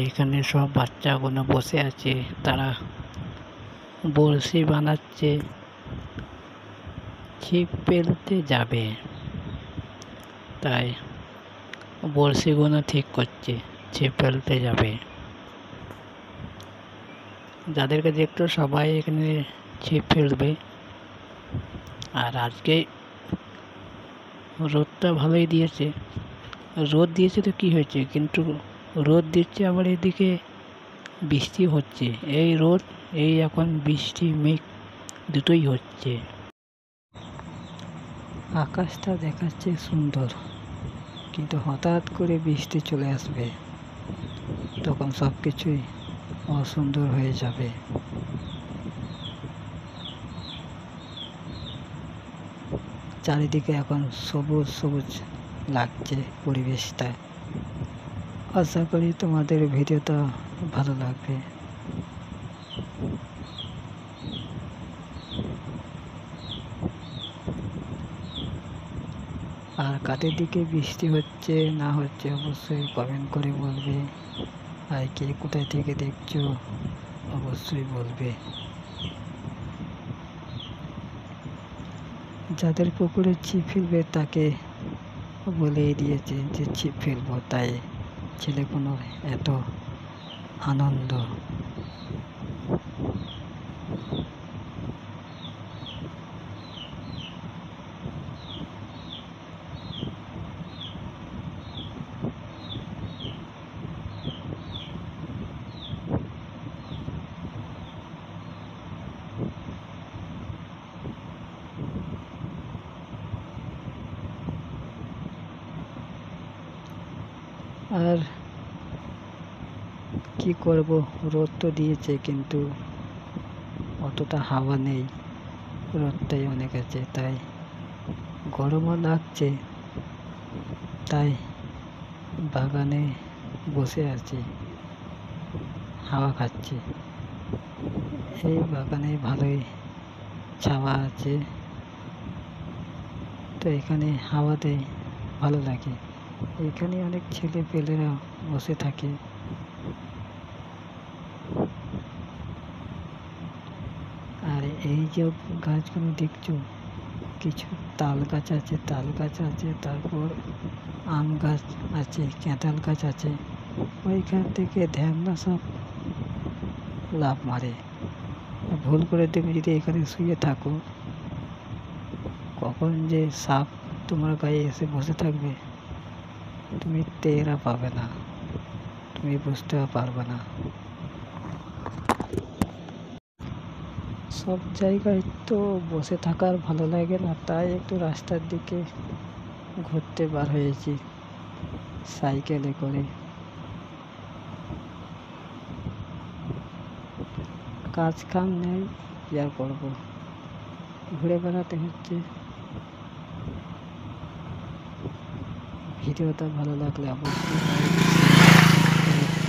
এখানে সব বাচ্চাগুলো বসে আছে, তারা বড়শি বানাচ্ছে, ছিপ ফেলতে যাবে, তাই বড়শিগুলো ঠিক করছে, ছিপ ফেলতে যাবে। যাদেরকে দেখতো সবাই এখানে ছিপ ফেলবে। আর আজকে রোদটা ভালোই দিয়েছে। রোদ দিয়েছে তো কি হয়েছে, কিন্তু রোদ দিচ্ছে আবার এদিকে বৃষ্টি হচ্ছে। এই রোদ, এই এখন বৃষ্টি, মেঘ দুটোই হচ্ছে। আকাশটা দেখাচ্ছে সুন্দর, কিন্তু হঠাৎ করে বৃষ্টি চলে আসবে, তখন সব কিছুই অসুন্দর হয়ে যাবে। চারিদিকে এখন সবুজ সবুজ লাগছে পরিবেশটা। আশা করি তোমাদের ভিডিওটা ভালো লাগবে। আর কাদের দিকে বৃষ্টি হচ্ছে না হচ্ছে অবশ্যই কমেন্ট করে বলবে। আর কে কোথায় থেকে দেখছো অবশ্যই বলবে। যাদের পুকুরে ছিপ ফেলবে তাকে বলেই দিয়েছে যে ছিপ ফেলবো, তাই ছেলেগুলো এত আনন্দ। আর কি করব, রোদ তো দিয়েছে কিন্তু অতটা হাওয়া নেই, রোদটাই অনেক আছে, তাই গরমও লাগছে, তাই বাগানে বসে আছি, হাওয়া খাচ্ছি। এই বাগানে ভালোই ছাওয়া আছে, তো এখানে হাওয়াতে ভালো লাগে। এখানে অনেক ছেলে পেলেরা বসে থাকে। আর এই যে গাছগুলো দেখছো, কিছু তাল গাছ আছে, তারপর আম গাছ আছে, কাঁঠাল গাছ আছে। ওইখান থেকে ধ্যানলা সব লাফ মারে। ভুল করে তুমি যদি এখানে শুয়ে থাকো, কখন যে সাপ তোমার গায়ে এসে বসে থাকবে তুমি টেরও পাবে না, তুমি বুঝতেও পারবে না। সব জায়গায় তো বসে থাকার ভালো লাগে না, তাই একটু রাস্তার দিকে ঘুরতে বার হয়েছি সাইকেলে করে। কাজ কাম নেই, কি আর করবো, ঘুরে বেড়াতে হচ্ছে। ভিডিওটা ভালো লাগলে অবশ্যই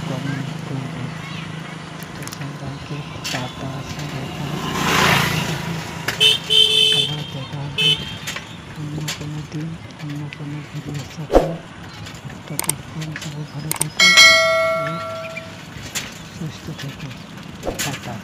কমেন্ট করবে। তো সবাইকে টাটা, আবার দেখা হবে অন্য কোনো দিন অন্য কোনো ভিডিওর সাথে। ততক্ষণ সবাই ভালো থেকো, সুস্থ থেকো, টাটা।